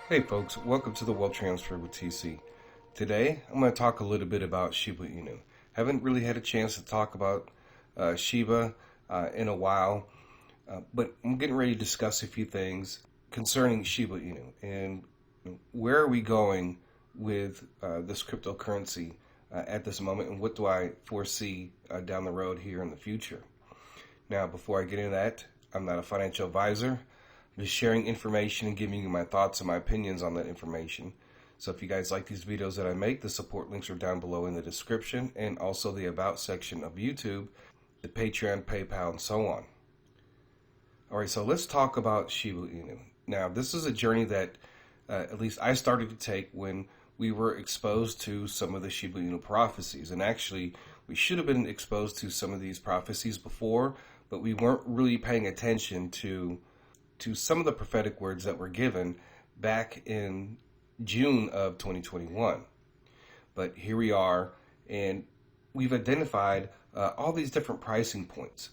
Hey folks, welcome to the Wealth Transfer with TC. Today, I'm going to talk a little bit about Shiba Inu. Haven't really had a chance to talk about Shiba in a while, but I'm getting ready to discuss a few things concerning Shiba Inu and where are we going with this cryptocurrency at this moment, and what do I foresee down the road here in the future. Now, before I get into that, I'm not a financial advisor. I'm just sharing information and giving you my thoughts and my opinions on that information. So if you guys like these videos that I make, the support links are down below in the description, and also the About section of YouTube, the Patreon, PayPal, and so on. All right, so let's talk about Shiba Inu. Now, this is a journey that at least I started to take when we were exposed to some of the Shiba Inu prophecies. And actually, we should have been exposed to some of these prophecies before, but we weren't really paying attention to some of the prophetic words that were given back in June of 2021. But here we are, and we've identified all these different pricing points,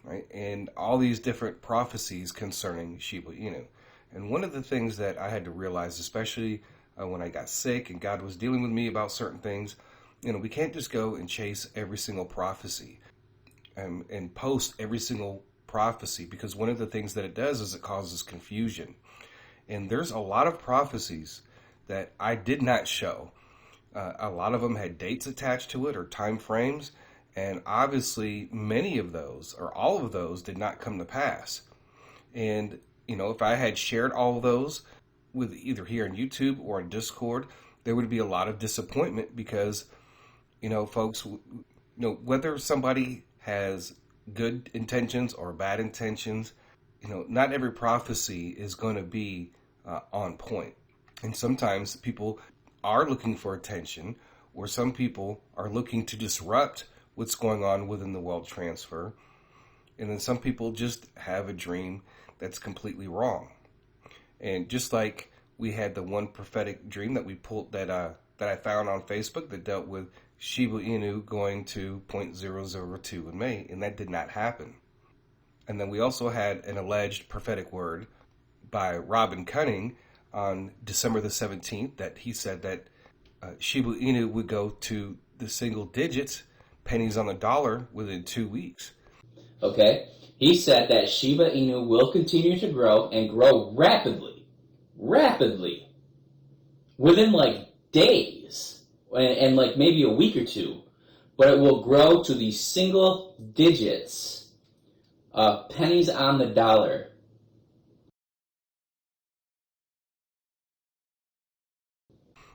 right? And all these different prophecies concerning Shiba Inu. And one of the things that I had to realize, especially when I got sick and God was dealing with me about certain things, we can't just go and chase every single prophecy and post every single prophecy, because one of the things that it does is it causes confusion. And there's a lot of prophecies that I did not show. A lot of them had dates attached to it or time frames, and obviously many of those or all of those did not come to pass. And if I had shared all of those with either here on YouTube or on Discord, there would be a lot of disappointment because folks, whether somebody has good intentions or bad intentions, not every prophecy is going to be on point. And sometimes people are looking for attention, or some people are looking to disrupt what's going on within the wealth transfer. And then some people just have a dream that's completely wrong. And just like we had the one prophetic dream that we pulled that I found on Facebook that dealt with Shiba Inu going to 0.002 in May, and that did not happen. And then we also had an alleged prophetic word by Robin Cunning on December the 17th that he said that Shiba Inu would go to the single digits, pennies on the dollar, within 2 weeks. Okay, he said that Shiba Inu will continue to grow and grow rapidly, within like days. And like maybe a week or two, but it will grow to the single digits of pennies on the dollar.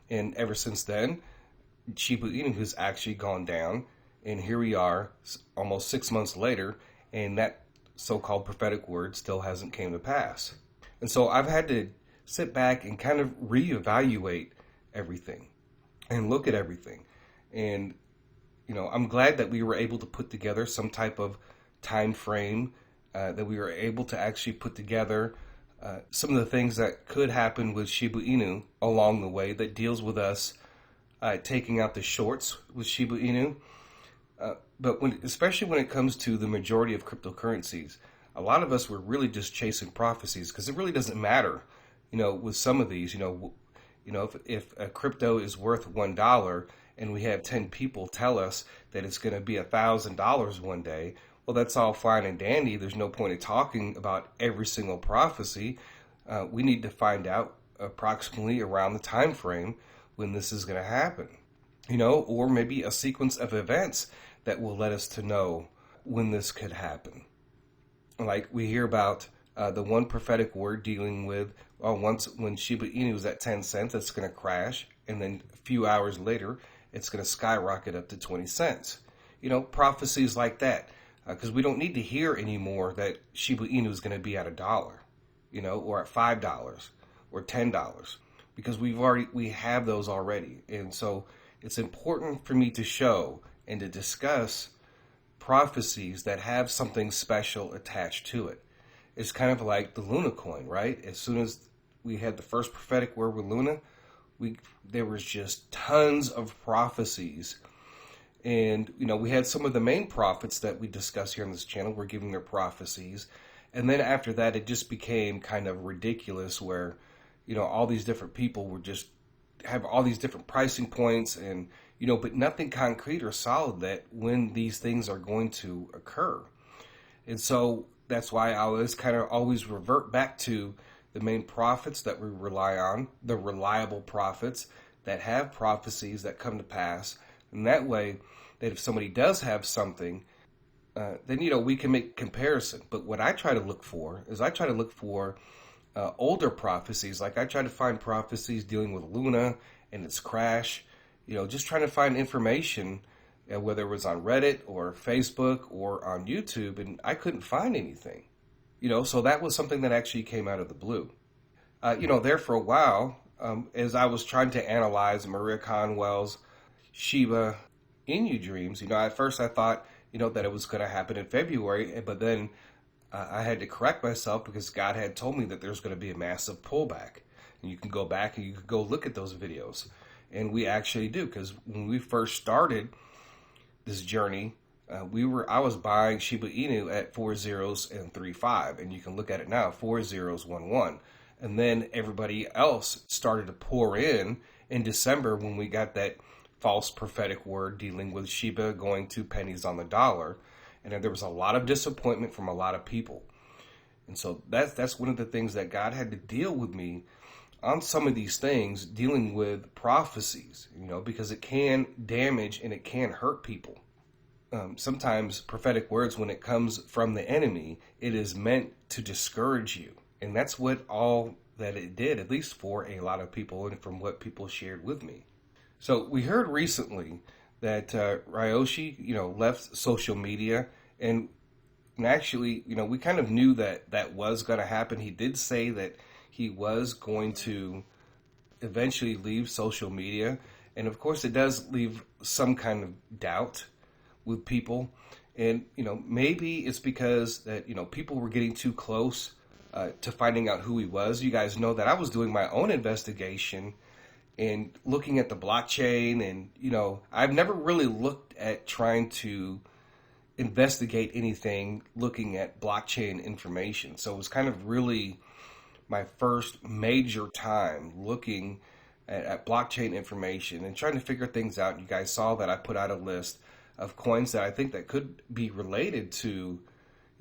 And ever since then, Shiba Inu has actually gone down, and here we are almost 6 months later, and that so-called prophetic word still hasn't came to pass. And so I've had to sit back and kind of reevaluate everything and look at everything. And, I'm glad that we were able to put together some type of time frame, that we were able to actually put together some of the things that could happen with Shiba Inu along the way that deals with us taking out the shorts with Shiba Inu. But especially when it comes to the majority of cryptocurrencies, a lot of us were really just chasing prophecies because it really doesn't matter, with some of these, if a crypto is worth $1 and we have 10 people tell us that it's going to be $1,000 one day, well, that's all fine and dandy. There's no point in talking about every single prophecy. We need to find out approximately around the time frame when this is going to happen, or maybe a sequence of events that will let us to know when this could happen. Like we hear about the one prophetic word dealing with when Shiba Inu is at 10 cents, it's going to crash, and then a few hours later, it's going to skyrocket up to 20 cents. Prophecies like that, because we don't need to hear anymore that Shiba Inu is going to be at $1, or at $5 or $10, because we have those already. And so it's important for me to show and to discuss prophecies that have something special attached to it. It's kind of like the Luna coin, right? As soon as we had the first prophetic word with Luna, there was just tons of prophecies. And, we had some of the main prophets that we discuss here on this channel were giving their prophecies. And then after that, it just became kind of ridiculous where, all these different people were just have all these different pricing points and, but nothing concrete or solid that when these things are going to occur. And so that's why I always kind of always revert back to the main prophets that we rely on, the reliable prophets that have prophecies that come to pass. And that way, that if somebody does have something, then, we can make comparison. But what I try to look for is older prophecies. Like I try to find prophecies dealing with Luna and its crash, just trying to find information, whether it was on Reddit or Facebook or on YouTube, and I couldn't find anything. So that was something that actually came out of the blue. There for a while, as I was trying to analyze Maria Conwell's Shiba Inu dreams, at first I thought, that it was going to happen in February, but then I had to correct myself because God had told me that there's going to be a massive pullback. And you can go back and you can go look at those videos. And we actually do, because when we first started this journey, I was buying Shiba Inu at 4 zeros and 3.5, and you can look at it now, 4 zeros 1.1. And then everybody else started to pour in December when we got that false prophetic word dealing with Shiba going to pennies on the dollar. And then there was a lot of disappointment from a lot of people. And so that's one of the things that God had to deal with me on some of these things, dealing with prophecies, because it can damage and it can hurt people. Sometimes prophetic words, when it comes from the enemy, it is meant to discourage you. And that's what all that it did, at least for a lot of people, and from what people shared with me. So we heard recently that Ryoshi, left social media, and actually, we kind of knew that was going to happen. He did say that he was going to eventually leave social media, and of course, it does leave some kind of doubt with people, and maybe it's because that people were getting too close to finding out who he was. You guys know that I was doing my own investigation and looking at the blockchain, and I've never really looked at trying to investigate anything looking at blockchain information. So it was kind of really my first major time looking at blockchain information and trying to figure things out. You guys saw that I put out a list of coins that I think that could be related to,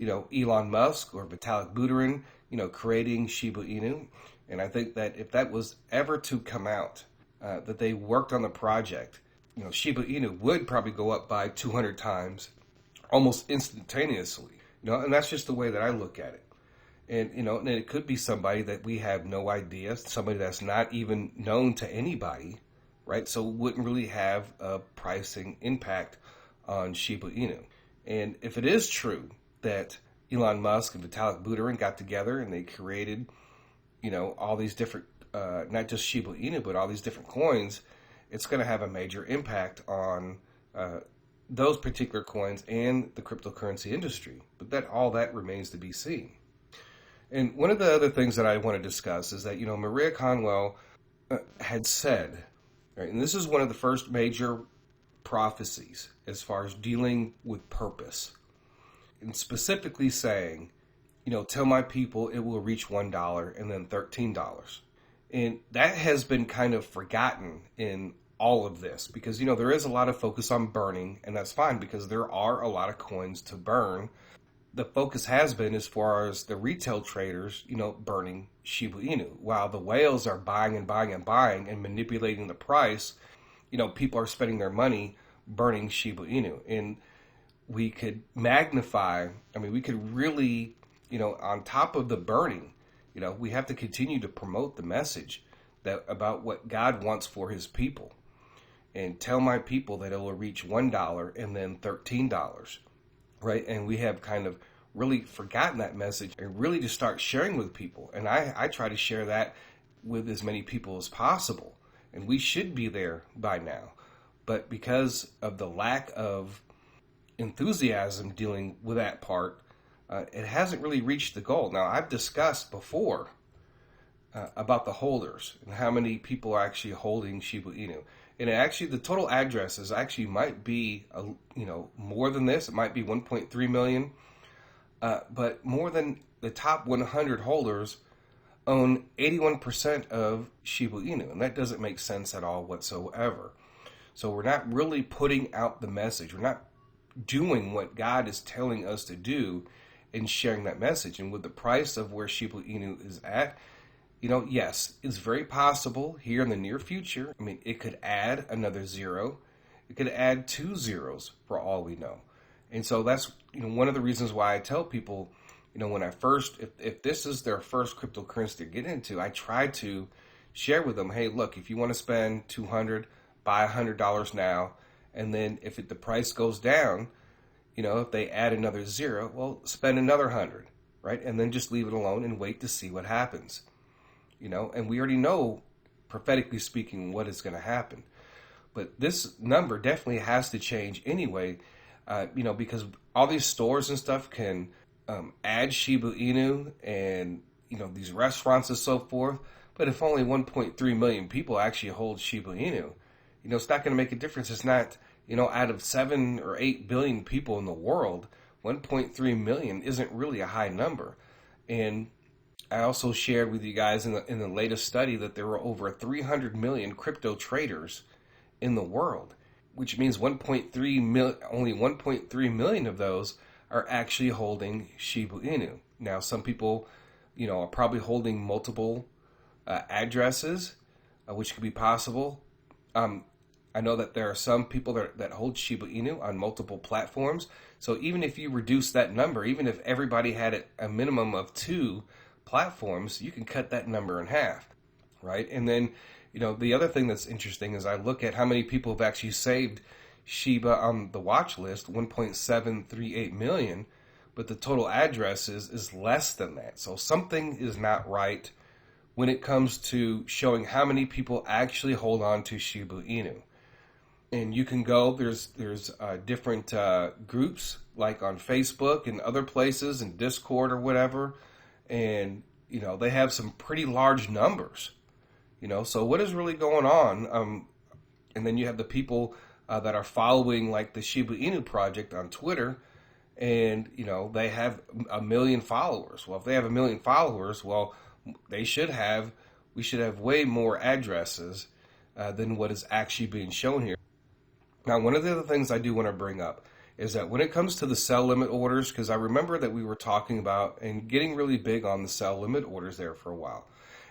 Elon Musk or Vitalik Buterin, creating Shiba Inu. And I think that if that was ever to come out, that they worked on the project, Shiba Inu would probably go up by 200 times almost instantaneously, and that's just the way that I look at it. And, and it could be somebody that we have no idea, somebody that's not even known to anybody, right? So it wouldn't really have a pricing impact on Shiba Inu. And if it is true that Elon Musk and Vitalik Buterin got together and they created, all these different, not just Shiba Inu, but all these different coins, it's going to have a major impact on those particular coins and the cryptocurrency industry. But all that remains to be seen. And one of the other things that I want to discuss is that, Maria Conwell had said, right, and this is one of the first major prophecies as far as dealing with purpose, and specifically saying, tell my people it will reach $1 and then $13. And that has been kind of forgotten in all of this because, there is a lot of focus on burning, and that's fine because there are a lot of coins to burn. The focus has been as far as the retail traders, burning Shiba Inu. While the whales are buying and buying and buying and manipulating the price, people are spending their money burning Shiba Inu. And we could magnify, we could really, on top of the burning, we have to continue to promote the message that about what God wants for his people. And tell my people that it will reach $1 and then $13. Right, and we have kind of really forgotten that message and really to start sharing with people. And I try to share that with as many people as possible. And we should be there by now. But because of the lack of enthusiasm dealing with that part, it hasn't really reached the goal. Now, I've discussed before about the holders and how many people are actually holding Shiba Inu. And actually, the total addresses actually might be, more than this. It might be 1.3 million. But more than the top 100 holders own 81% of Shiba Inu, and that doesn't make sense at all whatsoever. So we're not really putting out the message. We're not doing what God is telling us to do and sharing that message. And with the price of where Shiba Inu is at, yes, it's very possible here in the near future. I mean, it could add another zero. It could add 2 zeros for all we know. And so that's, one of the reasons why I tell people, when I first, if this is their first cryptocurrency to get into, I try to share with them, hey, look, if you want to spend $200, buy $100 now. And then if the price goes down, if they add another zero, well, spend another 100, right? And then just leave it alone and wait to see what happens. And we already know, prophetically speaking, what is going to happen. But this number definitely has to change anyway, because all these stores and stuff can add Shiba Inu and, these restaurants and so forth. But if only 1.3 million people actually hold Shiba Inu, it's not going to make a difference. It's not, out of 7 or 8 billion people in the world, 1.3 million isn't really a high number. And I also shared with you guys in the latest study that there were over 300 million crypto traders in the world, which means only 1.3 million of those are actually holding Shiba Inu. Now, some people, are probably holding multiple addresses, which could be possible. I know that there are some people that hold Shiba Inu on multiple platforms. So even if you reduce that number, even if everybody had a minimum of 2 platforms, you can cut that number in half, right? And then, the other thing that's interesting is I look at how many people have actually saved Shiba on the watch list, 1.738 million, but the total addresses is less than that. So something is not right when it comes to showing how many people actually hold on to Shiba Inu. And you can go, there's different groups like on Facebook and other places and Discord or whatever. And, they have some pretty large numbers, so what is really going on? And then you have the people that are following like the Shiba Inu project on Twitter and, they have 1 million followers. Well, if they have 1 million followers, well, we should have way more addresses than what is actually being shown here. Now, one of the other things I do want to bring up is that when it comes to the sell limit orders, because I remember that we were talking about and getting really big on the sell limit orders there for a while.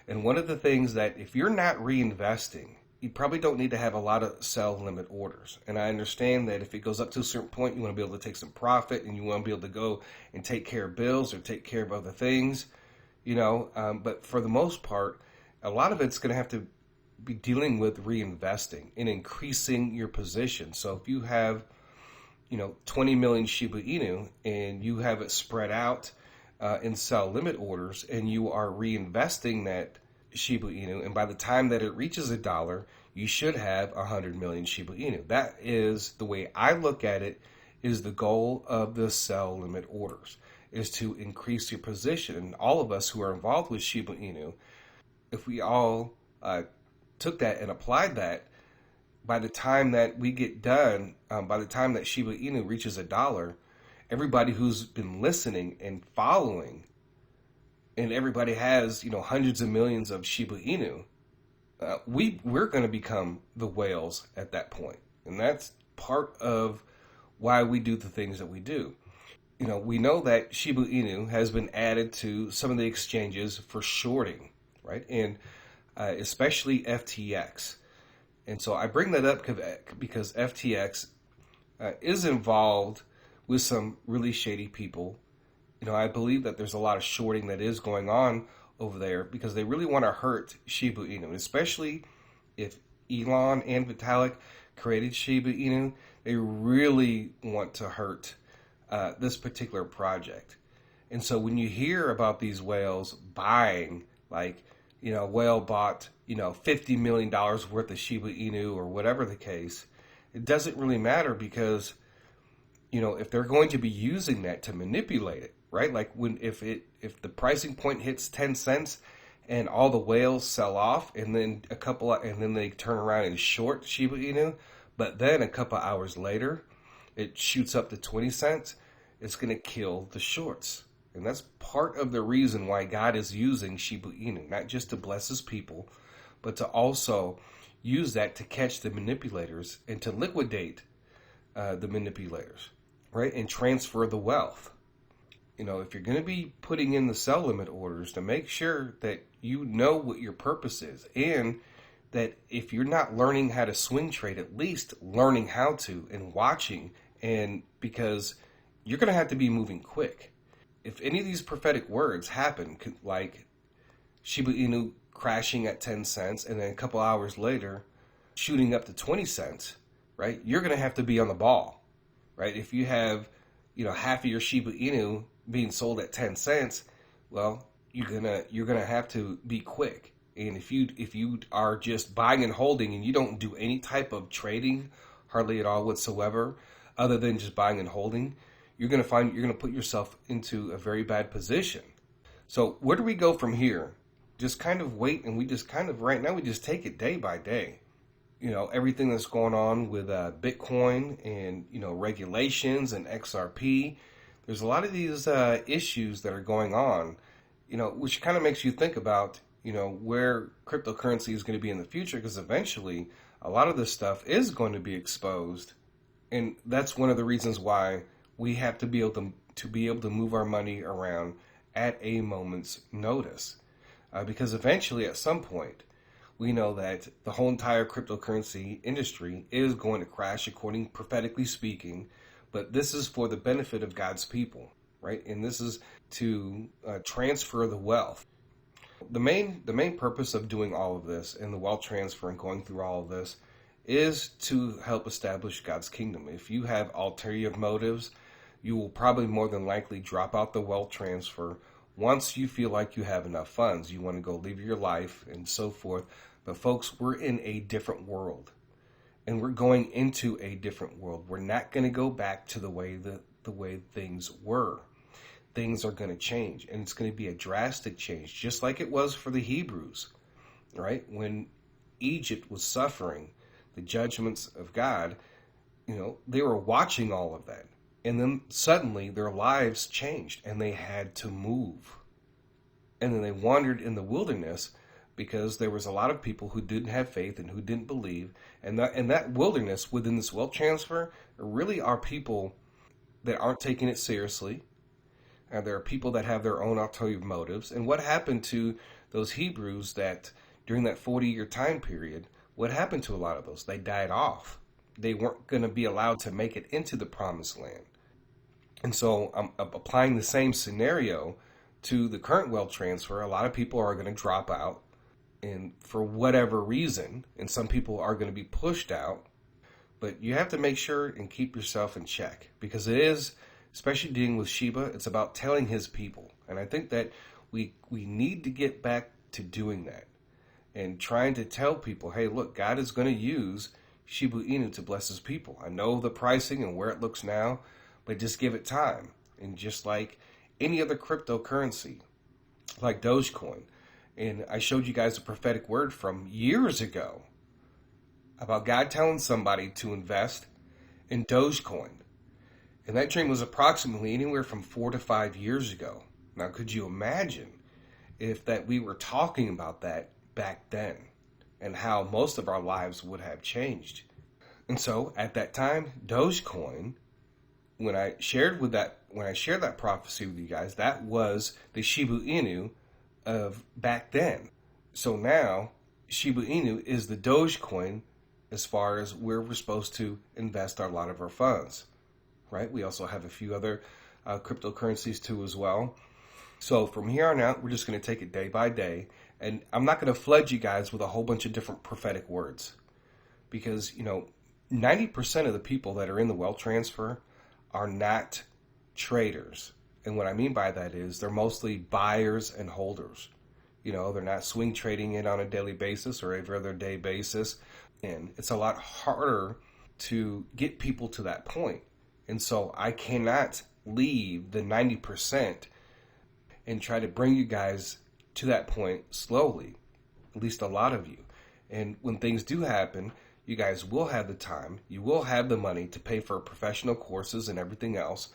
And one of the things that if you're not reinvesting, you probably don't need to have a lot of sell limit orders. And I understand that if it goes up to a certain point, you want to be able to take some profit and you want to be able to go and take care of bills or take care of other things, but for the most part, a lot of it's going to have to be dealing with reinvesting and increasing your position. So if you have 20 million Shiba Inu and you have it spread out in sell limit orders and you are reinvesting that Shiba Inu, and by the time that it reaches $1, you should have 100 million Shiba Inu. That is the way I look at it, is the goal of the sell limit orders, is to increase your position. And all of us who are involved with Shiba Inu, if we all took that and applied that, by the time that we get done, by the time that Shiba Inu reaches $1, everybody who's been listening and following, and everybody has, hundreds of millions of Shiba Inu, we're going to become the whales at that point. And that's part of why we do the things that we do. We know that Shiba Inu has been added to some of the exchanges for shorting, right? And especially FTX. And so I bring that up because FTX is involved with some really shady people. I believe that there's a lot of shorting that is going on over there because they really want to hurt Shiba Inu, especially if Elon and Vitalik created Shiba Inu. They really want to hurt this particular project. And so when you hear about these whales buying, like, whale bought, $50 million worth of Shiba Inu or whatever the case, it doesn't really matter because, if they're going to be using that to manipulate it, right? Like if the pricing point hits 10 cents and all the whales sell off and then they turn around and short Shiba Inu, but then a couple hours later, it shoots up to 20 cents, it's going to kill the shorts. And that's part of the reason why God is using Shiba Inu, not just to bless his people, but to also use that to catch the manipulators and to liquidate the manipulators, right? And transfer the wealth. You know, if you're going to be putting in the sell limit orders, to make sure that you know what your purpose is, and that if you're not learning how to swing trade, at least learning how to and watching, and because you're going to have to be moving quick. If any of these prophetic words happen, like Shiba Inu crashing at 10 cents and then a couple hours later shooting up to 20 cents, right? You're going to have to be on the ball, right? If you have, half of your Shiba Inu being sold at 10 cents, well, you're gonna have to be quick. And if you are just buying and holding and you don't do any type of trading, hardly at all whatsoever, other than just buying and holding, you're gonna put yourself into a very bad position. So where do we go from here? Just kind of wait, and we just kind of right now we just take it day by day. Everything that's going on with Bitcoin and regulations and XRP. There's a lot of these issues that are going on, which kind of makes you think about, where cryptocurrency is going to be in the future, because eventually a lot of this stuff is going to be exposed. And that's one of the reasons why we have to be able to move our money around at a moment's notice. Because eventually, at some point, we know that the whole entire cryptocurrency industry is going to crash, prophetically speaking. But this is for the benefit of God's people, right? And this is to transfer the wealth. The main purpose of doing all of this and the wealth transfer and going through all of this is to help establish God's kingdom. If you have ulterior motives, you will probably more than likely drop out the wealth transfer once you feel like you have enough funds. You want to go live your life and so forth. But folks, we're in a different world. And we're going into a different world. We're not going to go back to the way things were. Things are going to change, and it's going to be a drastic change, just like it was for the Hebrews, right? When Egypt was suffering the judgments of God, they were watching all of that. And then suddenly their lives changed, and they had to move. And then they wandered in the wilderness, because there was a lot of people who didn't have faith and who didn't believe. And that wilderness within this wealth transfer really are people that aren't taking it seriously. And there are people that have their own ulterior motives. And what happened to those Hebrews that during that 40-year time period, what happened to a lot of those? They died off. They weren't going to be allowed to make it into the promised land. And so I'm applying the same scenario to the current wealth transfer. A lot of people are going to drop out. And for whatever reason, and some people are going to be pushed out, but you have to make sure and keep yourself in check, because it is, especially dealing with Shiba, it's about telling his people. And I think that we need to get back to doing that and trying to tell people, hey, look, God is going to use Shiba Inu to bless his people. I know the pricing and where it looks now, but just give it time. And just like any other cryptocurrency, like Dogecoin, and I showed you guys a prophetic word from years ago about God telling somebody to invest in Dogecoin. And that dream was approximately anywhere from 4 to 5 years ago. Now, could you imagine if that we were talking about that back then and how most of our lives would have changed? And so at that time, Dogecoin, when I shared that prophecy with you guys, that was the Shiba Inu of back then. So now Shiba Inu is the Dogecoin as far as where we're supposed to invest a lot of our funds, right? We also have a few other cryptocurrencies too as well. So from here on out, we're just going to take it day by day. And I'm not going to flood you guys with a whole bunch of different prophetic words, because, 90% of the people that are in the wealth transfer are not traders. And what I mean by that is they're mostly buyers and holders. They're not swing trading it on a daily basis or every other day basis. And it's a lot harder to get people to that point. And so I cannot leave the 90% and try to bring you guys to that point slowly, at least a lot of you. And when things do happen, you guys will have the time, you will have the money to pay for professional courses and everything else.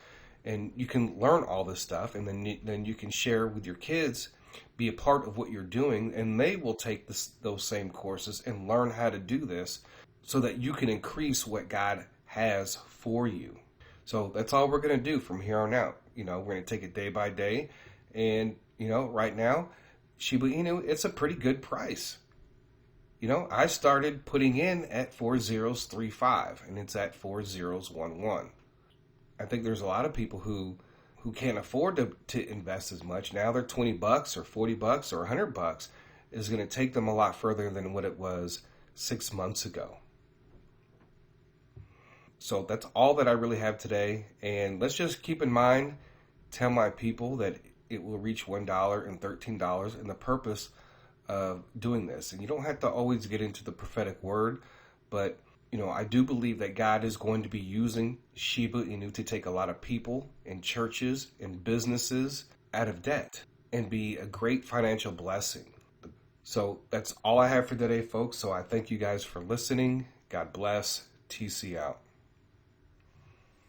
And you can learn all this stuff, and then you can share with your kids, be a part of what you're doing, and they will take those same courses and learn how to do this so that you can increase what God has for you. So that's all we're going to do from here on out. We're going to take it day by day. And, right now, Shiba Inu, it's a pretty good price. I started putting in at 4035, and it's at 4011. I think there's a lot of people who can't afford to invest as much. Now they're $20 or $40 or $100 is going to take them a lot further than what it was 6 months ago. So that's all that I really have today. And let's just keep in mind, tell my people that it will reach $1 and $13 and the purpose of doing this. And you don't have to always get into the prophetic word, but I do believe that God is going to be using Shiba Inu to take a lot of people and churches and businesses out of debt and be a great financial blessing. So that's all I have for today, folks. So I thank you guys for listening. God bless. TC out.